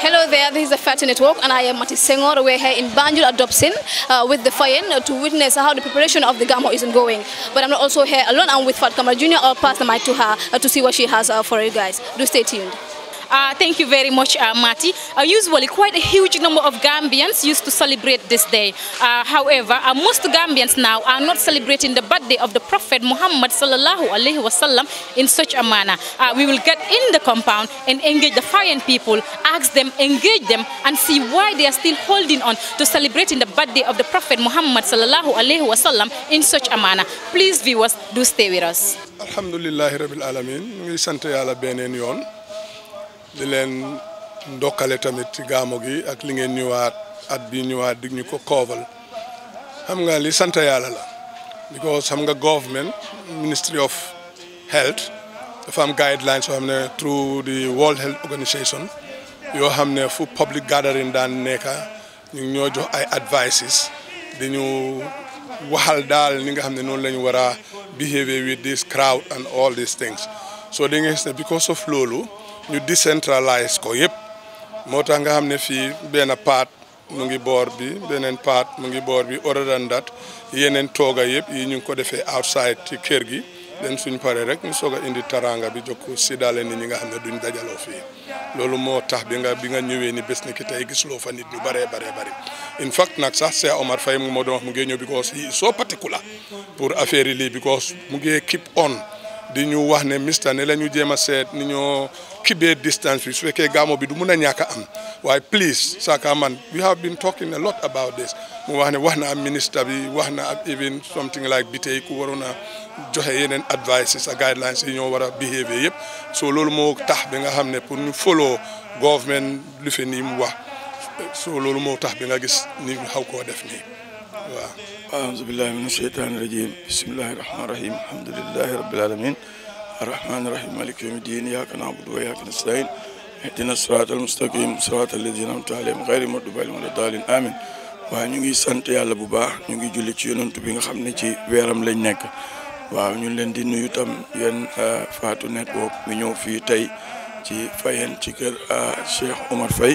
Hello there, this is the Fatu Network and I am Mati Senghor. We're here in Banjul at Dobson with the Fayen to witness how the preparation of the Gamo is going. But I'm not also here alone, I'm with Fat Kamara Jr. I'll pass the mic to her to see what she has for you guys. Do stay tuned. Thank you very much, Mati. Usually, quite a huge number of Gambians used to celebrate this day. However, most Gambians now are not celebrating the birthday of the Prophet Muhammad sallallahu alaihi wasallam in such a manner. We will get in the compound and engage the Fayen people, ask them, engage them, and see why they are still holding on to celebrating the birthday of the Prophet Muhammad sallallahu alaihi wasallam in such a manner. Please, viewers, do stay with us. Alhamdulillahi rabbil alamin. Ngi sante Yalla benen yoon. Di leen ndokkale tamit gaamo gi ak li ngeen ñëwaat at bi ñëwaat dig ñu ko koowal xam nga li sant Yàlla la because xam nga government Ministry of Health dafa am guidelines yoo xam ne through the World Health Organization yoo xam ne fu public gathering daan nekka ñu ñoo jox ay advices di ñu waxal daal ni nga xam ne noonu la ñu war a behave with this crowd and all these things so da nga gis ne because of loolu ñu decentralize ko yépp moo tax nga xam ne fii benn part mu ngi boor bi beneen part mu ngi boor bi other than that yeneen tooga yépp yi ñu ngi ko defee outside ci kër gi den suñ pare rek ñu soog a indi taranga bi jokko si daale nit ñi nga xam ne duñ dajaloo fii loolu moo tax bi nga ñëwee ni bés ni ki tey gisuloo fa nit ñu bare in fact nag sax Cheikh Omar Faye mu moo doon wax mu ngi ñëw because he is so particular pour affaire yi lii because mu ngi keep on di ñu wax ne mista ne la ñu jéem a seet ni ñoo kibee distance bi su fekkee gaamo bi du mun a ñàkk a am waaye please Saka man we have been talking a lot about this mu wax ne wax na am ministre bi wax na ak even something like bi tey ku waroon a joxe yeneen advices ak guidelines yi ñoo war a behave yëpp so loolu moo tax bi nga xam ne pour ñu follow government lu fi nii mu wax so loolu moo tax bi nga gis ni ñu xaw koo def nii waaw أعوذ بالله من الشيطان الرجيم بسم الله الرحمن الرحيم الحمد لله رب العالمين الرحمن الرحيم مالك يوم الدين إياك نعبد وإياك نستعين اهدنا الصراط المستقيم صراط الذين أنعمت عليهم غير المغضوب عليهم ولا الضالين آمين waaw ñu ngi sant Yàlla bu baax ñu ngi julli ci yonent bi nga xam ne ci weeram lañ nekk waaw ñu leen di nuyu tam yéen Fatu Network mi ñëw fii tey ci Fayen ci kër Cheikh Omar Faye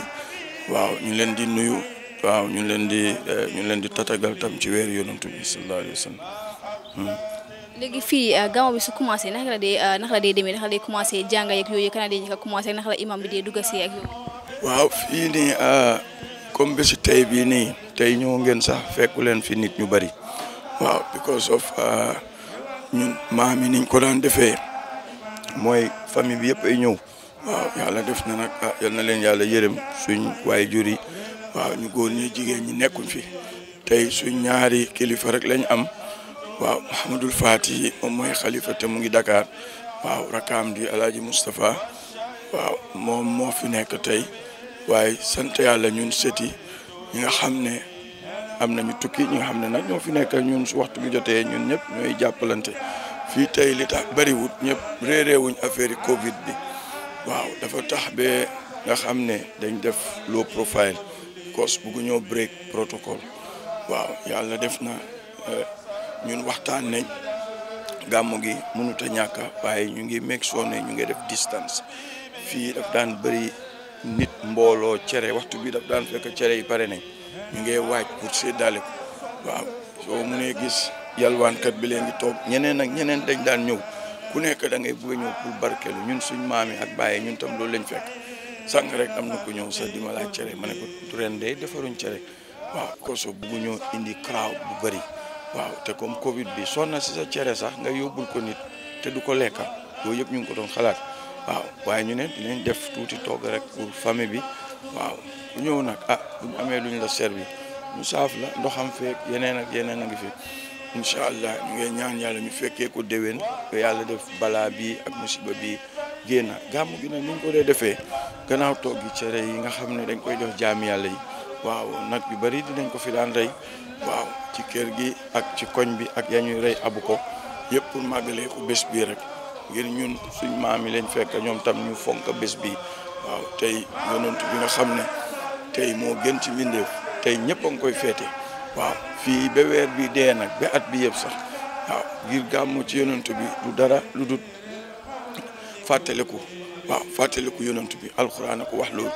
waaw ñu leen di nuyu waaw ñu leen di tatagal tam ci weer yonent bi sallallahu alayhi wasallam léegi fii gamo bi su commencé naka la dee demee naka la dee commencé jàng ak yooyu kana dee commencé naka la imam bi dee dugg si ak yooyu waaw fii nii comme bési tey bii nii tey ñëw ngeen sax fekku leen fi nit ñu bari waaw because of ñun maam yi niñ ko daan defee mooy famille bi yëpp ay ñëw waaw yàlla def na nag yal na leen yàlla yërëm suñ waay jur yi waaw ñu góor ñi jigéen ñi nekkuñ fi tey suñ ñaari kilifa rek lañ am waaw Mouhamadul Fati moom mooy xalifa te mu ngi Dakar waaw rakam di Alaaji Moustapha waaw moom moo fi nekk tey waaye sant yàlla ñun sëti ñi nga xam ne am nañu tukki ñi nga xam ne nag ñoo fi nekk ñun su waxtu bi jotee ñun ñëpp ñooy jàppalante fii tey li tax bariwut ñëpp réeréewuñ affaire yi Covid bi waaw dafa tax ba nga xam ne dañ def low profile cause buggu ñoo break protocole waaw yàlla def na ñun waxtaan nañ gàmmu gi mënut a ñàkk waaye ñu ngi make sure ne ñu ngi def distance fii daf daan bëri nit mbooloo cere waxtu bi daf daan fekk cere yi pare nañ ñu ngi waaj pour séddale ko waaw soo mënee gis yalwaankat bi leen di toog ñeneen ak ñeneen dañ daan ñëw ku nekk da ngay bëgg a ñëw pour barkelu ñun suñ maam yi ak bàyyi ñun tam loolu lañ fekk sànq rek am na ku ñëw sax di ma laaj cere ma ne ko ren de defaruñ cere waaw koso buggu ñoo indi crowd bu bëri waaw te comme Covid bi sonna si sa cere sax nga yóbbul ko nit te du ko lekka yooyu yëpp ñu ngi ko doon xalaat waaw waaye ñu ne dinañ def tuuti togg rek pour famille bi waaw ku ñëw nag buñ amee luñ la servi ñu saaf la ndoxam feek yeneen ak yeneen a ngi fi incha allah ñu ngi ñaan yàlla ñu fekkee ko déwén ba yàlla def balaa bi ak musiba bi génn gàmmu gi nag niñ ko dee defee gannaaw toog gi cere yi nga xam ne dañ koy jox jaami yàlla yi waaw nag yu bari dinañ ko fi daan rey waaw ci kër gi ak ci koñ bi ak ya ñuy rey abu ko yëpp pour màggalee ko bés bii rek ngir ñun suñ maam yi lañ fekk ñoom tam ñu fonk bés bi waaw tey yonent bi nga xam ne tey moo gën ci mbindeef tey ñëpp a ngi koy feete waaw fii ba weer bi dee nag ba at bi yëpp sax waaw ngir gàmmu ci yonent bi du dara lu dul fàttaliku waaw fàttaliku yonent bi alxuraan ko wax loolu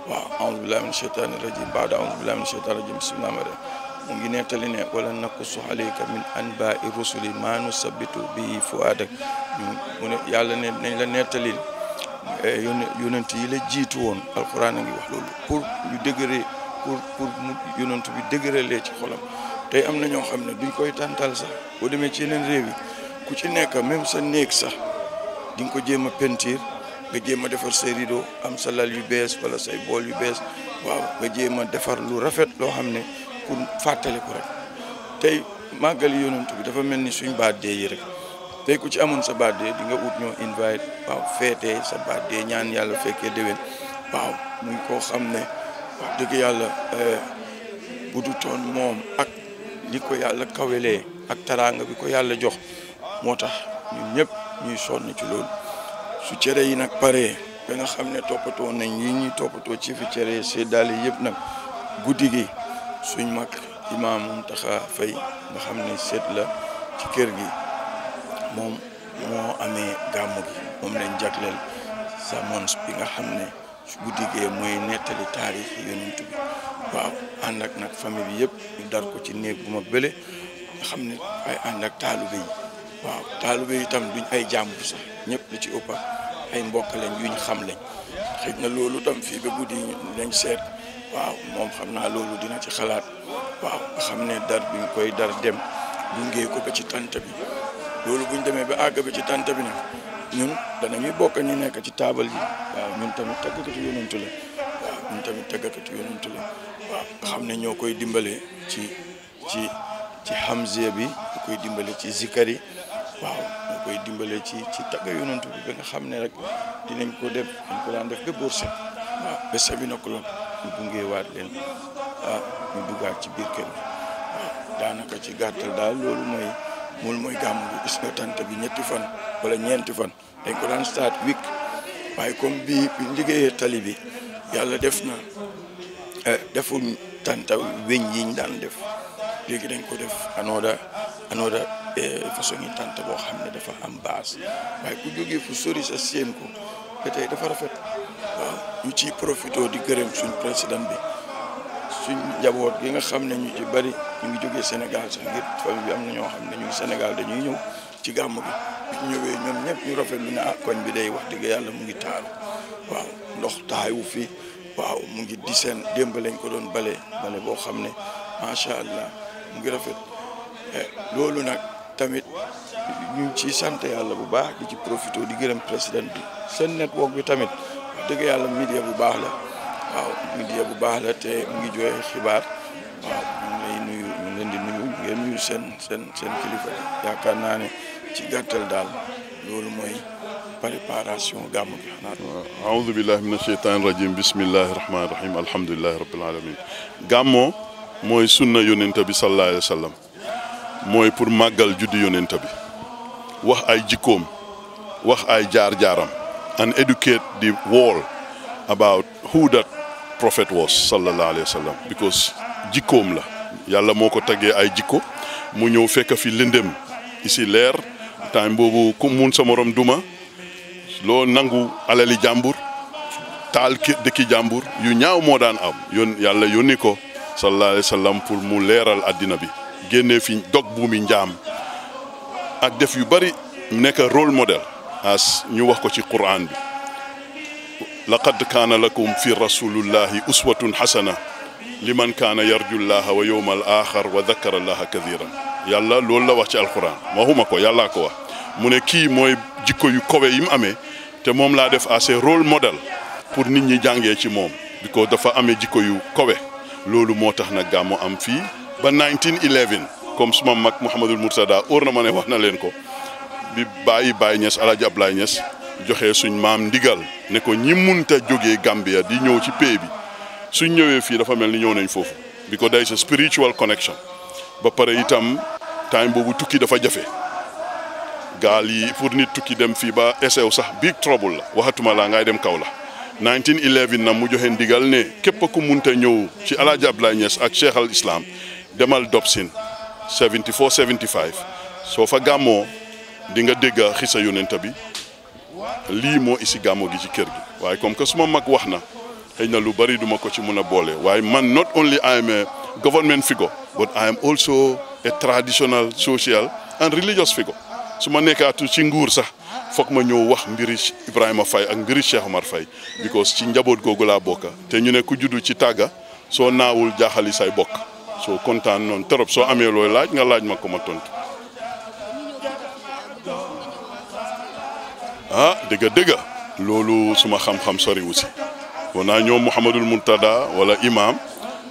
waaw a'uuzu billaahi mina shaytaani rajiim ba'da a'uuzu billaahi mina shaytaani rajiim bismillaahi rahmaani rahiim mu ngi nettali ne wala naqussu alayka min anbaa'i rusuli maa nusabbitu bihi fu'aadak mu ne yàlla ne nañ la nettali yonent yi la jiitu woon alxuraan a ngi wax loolu pour ñu dëgëree pour mu yonent bi dëgëralee ci xolam tey am na ñoo xam ne duñ koy tàntal sax boo demee ci yeneen réew yi ku ci nekk même sa néeg sax di nga ko jéem a peinture nga jéem a defar say rideau am sa lal yu bees wala say bool yu bees waaw nga jéem a defar lu rafet loo xam ne pour fàttali ko rek tey màggali yonent bi dafa mel ni suñ birthday yi rek tey ku ci amoon sa birthday di nga ut ñoo invite waaw feetee sa birthday ñaan yàlla fekkee déwén waaw muy koo xam ne wax dëgg yàlla bu du toon moom ak li ko yàlla kawelee ak taraanga bi ko yàlla jox moo tax ñun ñëpp ñuy sonn ci loolu su cere yi nag paree ba nga xam ne toppatoo nañ yi ñuy toppatoo ci fi cere seddaale yëpp nag guddi gi suñ mag imaam Muntaxa Fay nga xam ne seet la ci kër gi moom moo amee gàmmu gi moom lañ jagleel samons bi nga xam ne su guddi gee mooy nettali taarix yonent bi waaw ànd ak nag famille bi yëpp ñu dar ko ci néeg bu mag bële nga xam ne ay ànd ak taalibe yi waaw taalibe yi tam duñ ay jàmbur sax ñëpp li ci ëpp ay mbokk lañ yuñ xam lañ xëy na loolu tam fii ba guddi lañ seet waaw moom xam naa loolu dina ci xalaat waaw nga xam ne dar buñ koy dar dem gunge ko ba ci tant bi loolu buñ demee ba àgg ba ci tant bi nag ñun danañuy bokk ñu nekk ci taabal yi waaw ñun tamit tàggatu yonentu la waaw ñun tamit tàggatu yonentu la waaw nga xam ne ñoo koy dimbale ci hamziya bi ñoo koy dimbale ci zikari waaw ñoo koy dimbale ci tagga yonentu bi ba nga xam ne rek dinañ ko def dañ ko daan def ba boor set waaw ba sabi na ko loon ñu gungeewaat leen ñu duggaat ci biir kër gi waaw daanaka ci gàttal daal loolu mooy gàmmu bi gis nga tant bi ñetti fan wala ñeenti fan dañ ko daan start week waaye comme bi liggéeyee tali bi yàlla def na defuñ tanta weñ yiñ daan def léegi dañ ko def anooda façon yi tanta boo xam ne dafa am base waaye ku jógee fu sori sa seen ko ba tey dafa rafet waaw ñu ciy profité di gërëm suñ président bi suñ njaboot gi nga xam ne ñu ci bari ñu ngi jógee Sénégal sax ngir famille bi am na ñoo xam ne ñu ngi Sénégal dañuy ñëw ci gàmm gi bu ñëwee ñoom ñëpp ñu rafet lu ne koñ bi day wax dëgg yàlla mu ngi taaru waaw ndox taayu fi waaw mu ngi di seen démb lañ ko doon bale boo xam ne macha allah mu ngi rafet loolu nag tamit ñu ngi ciy sant yàlla bu baax di ci profité di gërëm président bi seen network bi tamit wax dëgg yàlla media bu baax la waaw media bu baax la te mu ngi joxe xibaar waaw ñu ngi leen di nuyu ngeen nuyu seen kilifa yaakaar naa ne ci gàttal daal loolu mooy préparation gàmmu gi xanaa. aoudu billahi mina sheytaani rajim bismillahi rahmaani rahim alhamdulillahi rabbil alamin gàmmoo mooy sunna yonenta bi sallallahu alayhi wa sallam mooy pour màggal juddi yonenta bi wax ay jikkoom wax ay jaar-jaaram and educate the world about who that prophet was sallallahu alayhi wa sallam because jikkoom la yàlla moo ko taggee ay jikko mu ñëw fekk fi lëndëm isi leer time boobu ku mun sa morom duma loo nangu alali jàmbur taal dëkki jàmbur yu ñaaw moo daan am yàlla yónni ko sallallahu alayhi wa sallam pour mu leeral addina bi génnee fi dog buumi njaam ak def yu bari nekk rôle modèle as ñu wax ko ci Qur'an bi laqad kaana lakum fi rasulillahi uswatun hasana liman kaana yarjullaha wa yawmal axar wa dakara allaha kathiran yàlla loolu la wax ci alquran waxuma ko yàllaa ko wax mu ne kii mooy jikko yu kowe yi mu amee te moom laa def assez rôle modèle pour nit ñi jàngee ci moom because dafa amee jikko yu kowe loolu moo tax nag gàmmu am fii ba 1911 comme suma mag Mouhamadul Mourtada óor na ma ne wax na leen ko bi Baye Niass Alaaji Ablaye Niass joxe suñ maam ndigal ne ko ñi munta jógee Gambia di ñëw ci pays bi suñ ñëwee fii dafa mel ni ñëw nañ foofu because there is a spiritual connection ba pare itam time boobu tukki dafa jafe gaal yi pour nit tukki dem fii ba esew sax big trouble la waxatuma la ngay dem kaw la 1911 na mu joxe ndigal ne képp ku munta ñëw ci Alaaji Abdoulaye Niass ak Cheikh al Islam demal Dobson 74 75 soo fa gàmmoo di nga dégg xisa yonent bi lii moo isi gàmmo gi ci kër gi waaye comme que suma mag wax na xëy na lu bari duma ko ci mun a boole waaye man not only I am a government figure but I am also a traditional social and religious figure su ma nekkaatu ci nguur sax foog ma ñëw wax mbiri Ibrahima Faye ak mbiri Cheikh Omar Faye because ci njaboot googu laa bokk te ñu ne ku juddu ci tàgga soo naawul jaaxali say bokk soo kontaan noonu trop soo amee looy laaj nga laaj ma ko ma tontu. ah dëgg loolu suma xam-xam soriwu si kon naa ñoom Mouhamadul Muntada wala imam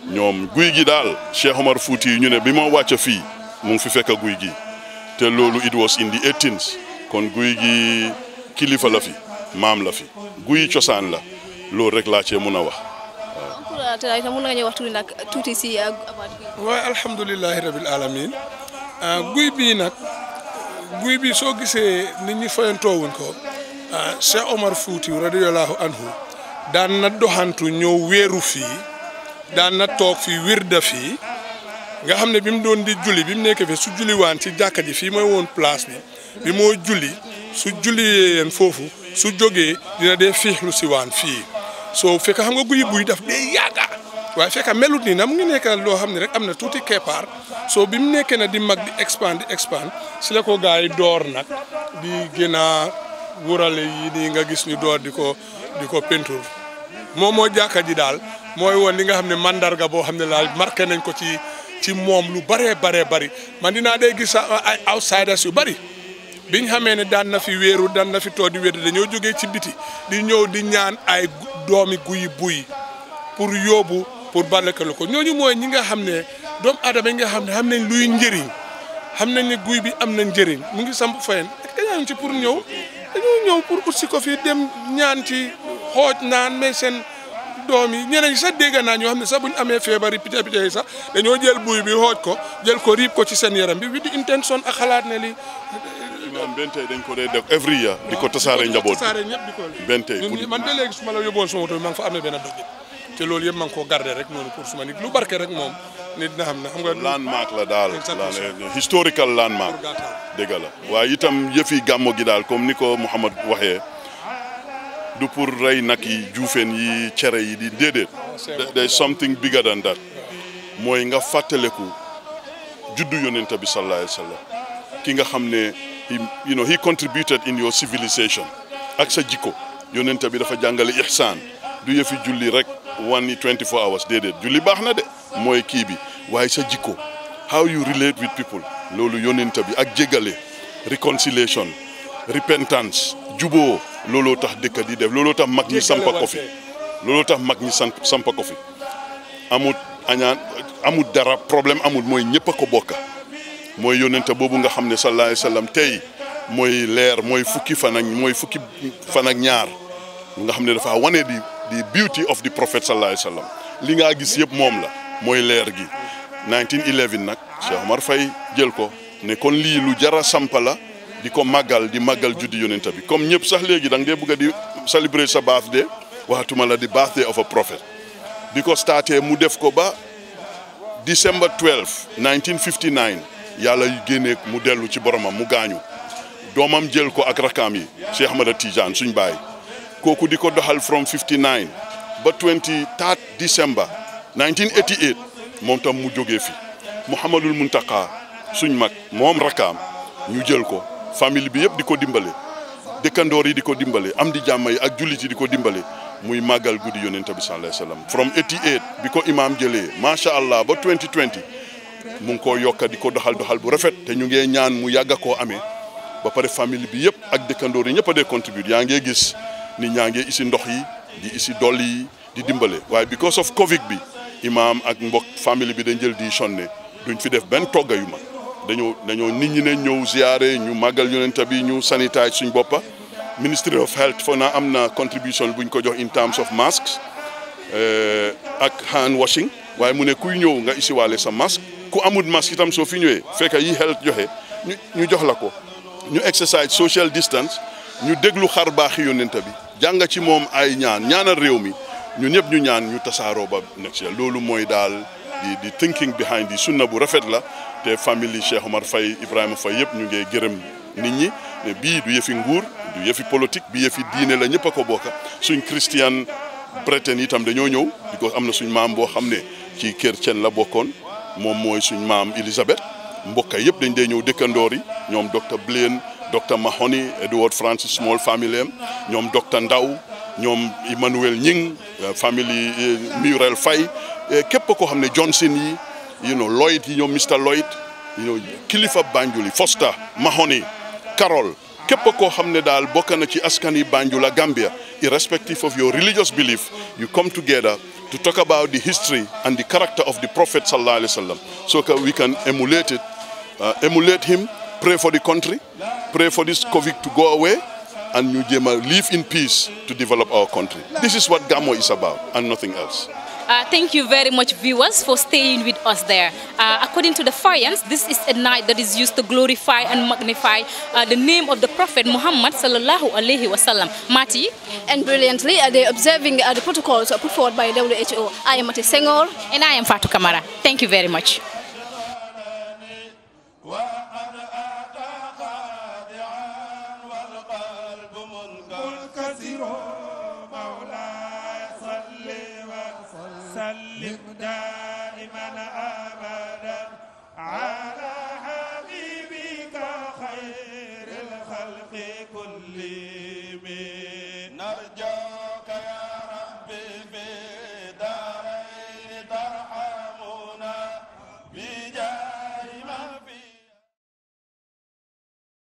ñoom guy gi daal Cheikh Omar Fouti ñu ne bi ma wàcc fii mu ngi fi fekk guy gi te loolu it was in the 18s kon guy gi kilifa la fi maam la fi guy cosaan la loolu rek laa cee mun a wax. waaw mun nga ñëw wax tuuti si waaye alhamdulilahi rabil alamin guy bii nag guy bi soo gisee nit ñi fayantoowuñ ko Cheikh Omar Fouti radiyallahu anhu daan na doxantu ñëw wéeru fii daan na toog fii wirda fii nga xam ne bi mu doon di julli bi mu nekk fi su julli waan ci jàkka ji fii mooy woon place bi moo julli su julli yeen foofu su jógee dina dee fiixlu si waan fii soo fekk xam nga guy buy daf dee yàgga waaye fekk melut nii na mu ngi nekk loo xam ne rek am na tuuti keppaar soo bi mu nekkee na di mag di expand si la ko gars yi door nag di gën a wurale yi nii nga gis ñu door di ko peinture moom moo jàkka ji daal mooy woon li nga xam ne mandarga boo xam ne laal marqué nañ ko ci moom lu baree bari man dinaa day gis ay outsiders yu bari biñ xamee ne daan na fi wéeru daan na fi toog di wéeru dañoo jógee ci biti di ñëw di ñaan ay doomi guy buy pour yóbbu pour barkelu ko ñooñu mooy ñi nga xam ne doomu aadama yi nga xam ne xam nañ luy njëriñ xam nañ ne guy bi am na njëriñ mu ngi samp fayen dañoo ci pour ñëw dañoo ñëw pour ut si ko fii dem ñaan ci xooj naan mais seen doom yi ñeneen ñi sax dégg naa ñoo xam ne sax bu ñu amee feebar yi picc yi sax dañoo jël buy bi xooj ko jël ko riib ko ci seen yaram bi with the intention ak xalaat ne li imam benn tey dañ ko dee def every year di ko tasaare njaboot tasaare ñëpp di ko benn tey man de léegi su ma la yóbboon sama moto bi maa ngi fa amee benn doj te loolu yëpp maa ngi koo garder rek noonu pour suma nit lu barke rek moom nit na xam ne xam nga landmark la daal historical landmark dëgg la waaye itam yëfi gàmmo gi daal comme ni ko Mouhamad waxee du pour rey nag yi juufeen yi cere yi di déedéet there is something bigger than that mooy nga fàttaleku juddu yonent bi sallallahu alayhi wa sallam ki nga xam ne he contributed in your civilization ak sa jikko yonent bi dafa jàngale ihsaan du yëfi julli rek 24 hours déedéet julli baax na de mooy kii bi waaye sa jikko how you relate with people loolu yonent bi ak jégale reconciliation repentance juboo looloo tax dëkk di def looloo tax mag ñi sampa ko fi looloo tax mag ñi sampa ko fi amut añaan amut dara problème amut mooy ñëpp a ko bokka mooy yonent boobu nga xam ne sallallahu alayhi wa sallam tey mooy leer mooy fukki fan ak ñaar nga xam ne dafa wane the beauty of the prophet sallallahu alayhi wa sallam li nga gis yëpp moom la mooy leer gi 1911 nag Cheikh Omar Faye jël ko ne kon lii lu jara sampa la di ko màggal di màggal juddi yonent bi comme ñëpp sax léegi da nga dee bëgg a di célébrer sa birthday waxatuma la di birthday of a prophet bi ko starté mu def ko ba December 12 1959 yàlla génnee mu dellu ci boromam mu gaañu doomam jël ko ak rakaam yi Cheikh Ahmada Tidiane suñ baay kooku di ko doxal from 59 ba 23 December 1988 moom tam mu jógee fi Mouhamadul Muntaka suñ mag moom rakaam ñu jël ko famille bi yëpp di ko dimbale dëkkandoor yi di ko dimbale am di jàmm yi ak jullit yi di ko dimbale muy màggal guddi yonent bi sallallahu alayhi wasallam from 88 bi ko imaam jëlee macha allah ba 2020 mu ngi koo yokka di ko doxal bu rafet te ñu ngee ñaan mu yàgg koo amee ba pare famille bi yëpp ak dëkkandoor yi ñëpp a dee contribute yaa ngee gis nit ñaa ngee isi ndox yi di isi dolli yi di dimbale waaye because of Covid bi imaam ak mbokk famille bi dañ jël di sonne duñ fi def benn togga yu mag dañoo nit ñi ne ñëw ziyaare ñu màggal yonent bi ñu sanitaay suñ boppa Ministry of Health foo naa am na contribution buñ ko jox in terms of masks ak hand washing waaye mu ne kuy ñëw nga isiwaale sa masque ku amul masque itam soo fi ñëwee fekk yi health joxe ñu jox la ko ñu exercise social distance ñu déglu xar baaxi yonent bi jàng ci moom ay ñaanal réew mi ñu ñëpp ñu ñaan ñu tasaaroo ba next year loolu mooy daal di thinking behind di sunna bu rafet la te famille Cheikh Omar Faye Ibrahima Faye yëpp ñu ngi gërëm nit ñi ne bii du yëfi nguur du yëfi politique bi yëfi diine la ñëpp a ko bokka suñ Christian Britain itam dañoo ñëw because am na suñ maam boo xam ne ci kër Cen la bokkoon moom mooy suñ maam Elizabeth mbokka yëpp dañ dee ñëw dëkkandoor yi ñoom Dr Blaine Dr Mahoney Edward Francis Small family am ñoom Dr Ndaw ñoom Emmanuel Ñing family Muriel Faye képp koo xam ne Johnson yi Lloyd yi ñoom Mr Lloyd kilifa Banjul yi Foster Mahoney Carol képp koo xam ne daal bokk na ci askan yi Banjul ak Gambia irrespective of your religious belief you come together to talk about the history and the character of the Prophet sallallahu alaihi wasallam so that we can emulate him, pray for the country, pray for this COVID to go away, and ñu jéem a live in peace to develop our country. This is what Gammo is about and nothing else. Thank you very much, viewers, for staying with us there. According to the Fayans, this is a night that is used to glorify and magnify the name of the Prophet Muhammad sallallahu alaihi wasallam. Mati? And brilliantly, they're observing the protocols put forward by WHO. I am Mati Senghor. And I am Fatou Kamara. Thank you very much. سلم دائما